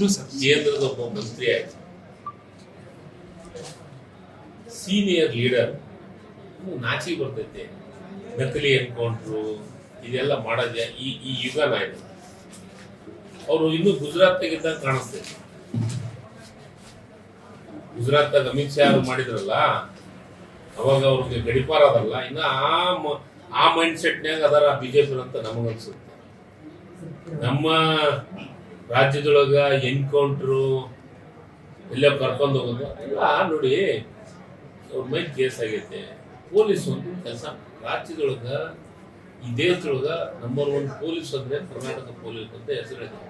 ಇದ್ರು ಸರ್. ಕೇಂದ್ರದ ಒಬ್ಬ ಮಂತ್ರಿ ಆಯ್ತು, ಸೀನಿಯರ್ ಲೀಡರ್. ನಾಚಿ ಬರ್ತೈತೆ, ನಕಲಿ ಎನ್ಕೌಂಟ್ರು ಇದೆಲ್ಲ ಮಾಡೋದೇ ಈ ಯುಗನ ಇದು. ಅವರು ಇನ್ನು ಗುಜರಾತ್ನಾಗಿದ್ದಾಗ ಕಾಣಿಸ್ತೈತೆ. ಗುಜರಾತ್ನಾಗ ಅಮಿತ್ ಶಾ ಅವರು ಮಾಡಿದ್ರಲ್ಲ, ಅವಾಗ ಅವ್ರಿಗೆ ಗಡಿಪಾರ ಅದಲ್ಲ, ಇನ್ನು ಆ ಮೈಂಡ್ ಸೆಟ್ನ್ಯಾಗ ಅದರ ಬಿಜೆಪಿ ಅಂತ ನಮಗನ್ಸುತ್ತೆ. ನಮ್ಮ ರಾಜ್ಯದೊಳಗ ಎನ್ಕೌಂಟ್ರು ಎಲ್ಲ ಕರ್ಕೊಂಡು ಹೋಗೋದು ಎಲ್ಲ ನೋಡಿ, ಅವ್ರ ಮೈ ಕೇಸ್ ಆಗೈತೆ. ಪೊಲೀಸ್ ಒಂದು ಕೆಲಸ, ರಾಜ್ಯದೊಳಗ ಈ ದೇಶದೊಳಗ ನಂಬರ್ 1 ಪೊಲೀಸ್ ಅಂದ್ರೆ ಕರ್ನಾಟಕ ಪೊಲೀಸ್ ಅಂತ ಹೆಸರಿದೆ.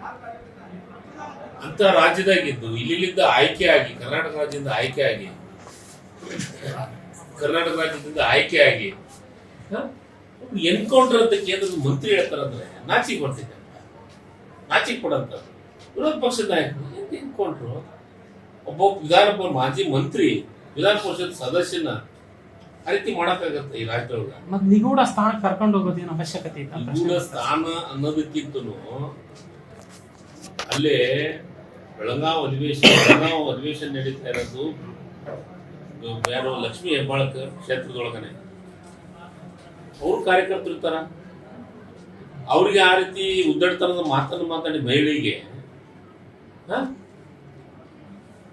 ಅಂತ ರಾಜ್ಯದಾಗಿದ್ದು ಇಲ್ಲಿಂದ ಆಯ್ಕೆ ಆಗಿ ಕರ್ನಾಟಕ ರಾಜ್ಯದಿಂದ ಆಯ್ಕೆ ಆಗಿ ಎನ್ಕೌಂಟರ್ ಅಂತ ಕೇಂದ್ರದ ಮಂತ್ರಿ ಹೇಳ್ತಾರಂದ್ರೆ ನಾಚಿಕ್ ಬರ್ತಿದ್ದೆ, ನಾಚಿಕ್ ಕೊಡಂತ. ವಿರೋಧ ಪಕ್ಷದ ನಾಯಕರು ಎನ್ಕೌಂಟ್ರು, ಒಬ್ಬ ಮಾಜಿ ಮಂತ್ರಿ, ವಿಧಾನ ಪರಿಷತ್ ಸದಸ್ಯನ ಆ ರೀತಿ ಮಾಡಕ್ಕಾಗತ್ತೆ ಈ ರಾಜ್ಯದೊಳಗ? ಮತ್ತೆ ನಿಗೂಢ ಸ್ಥಾನ ಕರ್ಕೊಂಡು ಹೋಗೋದೇನು ಅವಶ್ಯಕತೆ ಇದೆ? ನಿಗೂಢ ಸ್ಥಾನ ಅನ್ನೋದಕ್ಕಿಂತನೂ ಅಲ್ಲೇ ಬೆಳಗಾವ್ ಅಧಿವೇಶನ ನಡೀತಾ ಇರೋದು ಯಾರು ಲಕ್ಷ್ಮೀ ಹೆಬ್ಬಾಳ್ಕರ್ ಕ್ಷೇತ್ರದೊಳಗನೆ. ಅವ್ರ ಕಾರ್ಯಕರ್ತರು ಇರ್ತಾರ, ಅವ್ರಿಗೆ ಆ ರೀತಿ ಉದ್ದಟತನದ ಮಾತನ್ನು ಮಾತಾಡಿ ಮಹಿಳೆಗೆ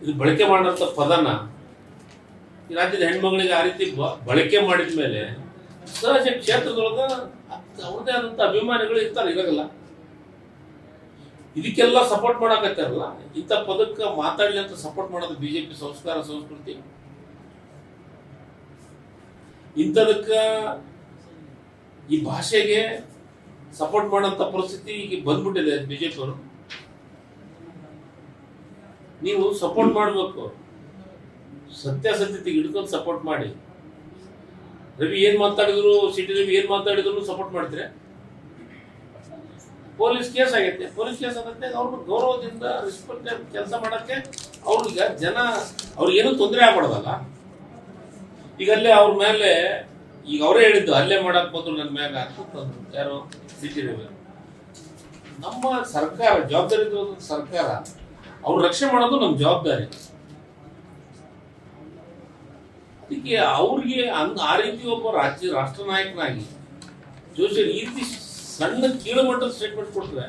ಇದು ಬಳಕೆ ಮಾಡೋಂಥ ಪದನ ಈ ರಾಜ್ಯದ ಹೆಣ್ಮಗಳಿಗೆ ಆ ರೀತಿ ಬಳಕೆ ಮಾಡಿದ ಮೇಲೆ ಸಹಜ ಕ್ಷೇತ್ರದೊಳಗ ಅವ್ರದೇ ಆದಂತ ಅಭಿಮಾನಿಗಳು ಇರ್ತಾರೆ, ಇರಾಗಲ್ಲ. ಇದಕ್ಕೆಲ್ಲ ಸಪೋರ್ಟ್ ಮಾಡಕತ್ತಾರಲ್ಲ, ಇಂಥ ಪದಕ್ಕೆ ಮಾತಾಡ್ಲಿ ಅಂತ ಸಪೋರ್ಟ್ ಮಾಡೋದು ಬಿಜೆಪಿ ಸಂಸ್ಕಾರ ಸಂಸ್ಕೃತಿ. ಇಂಥದಕ್ಕ ಈ ಭಾಷೆಗೆ ಸಪೋರ್ಟ್ ಮಾಡೋಂಥ ಪರಿಸ್ಥಿತಿ ಈಗ ಬಂದ್ಬಿಟ್ಟಿದೆ ಬಿಜೆಪಿ ಅವರು. ನೀವು ಸಪೋರ್ಟ್ ಮಾಡಬೇಕು, ಸತ್ಯಾಸತ್ಯತೆಗೆ ಹಿಡ್ಕೊಂಡು ಸಪೋರ್ಟ್ ಮಾಡಿ. ರವಿ ಏನ್ ಮಾತಾಡಿದ್ರು, ಸಿಟಿ ರವಿ ಏನ್ ಮಾತಾಡಿದ್ರು ಸಪೋರ್ಟ್ ಮಾಡ್ತೀರಾ? ಪೊಲೀಸ್ ಕೇಸ್ ಆಗೈತೆ, ಪೊಲೀಸ್ ಕೇಸ್ ಆಗತ್ತೆ, ಅವ್ರನ್ನ ಗೌರವದಿಂದ ರೆಸ್ಪೆಕ್ಟ್ ಕೆಲಸ ಮಾಡಕ್ಕೆ ಅವ್ರಿಗೆ ಜನ ಅವ್ರಿಗೇನು ತೊಂದರೆ ಆಗ್ಬಾರ್ದಲ್ಲ. ಈಗ ಅಲ್ಲೇ ಅವ್ರ ಮೇಲೆ ಈಗ ಅವರೇ ಹೇಳಿದ್ದು ಅಲ್ಲೇ ಮಾಡಕ್ ಬಂದ್ರು ನನ್ನ ಮ್ಯಾಗ ಅಂತಂದ್ರು ಯಾರು, ಸಿಟಿ ರವಿ. ನಮ್ಮ ಸರ್ಕಾರ ಜವಾಬ್ದಾರಿ ಸರ್ಕಾರ, ಅವ್ರ ರಕ್ಷಣೆ ಮಾಡೋದು ನಮ್ಮ ಜವಾಬ್ದಾರಿ. ಅದಕ್ಕೆ ಅವ್ರಿಗೆ ಆ ರೀತಿ ಒಬ್ಬ ರಾಷ್ಟ್ರ ನಾಯಕನಾಗಿ ಜೋಶಿ ಈ ರೀತಿ ಸಣ್ಣ ಕೀಳುಮಟ್ಟದ ಸ್ಟೇಟ್ಮೆಂಟ್ ಕೊಡ್ತಾರೆ,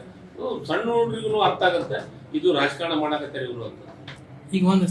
ಸಣ್ಣ ಹುಡುಗರಿಗೂ ಅರ್ಥ ಆಗತ್ತೆ ಇದು ರಾಜಕಾರಣ ಮಾಡಕತ್ತಾರೆ ಇವರು ಅಂತ. ಈಗ ಒಂದು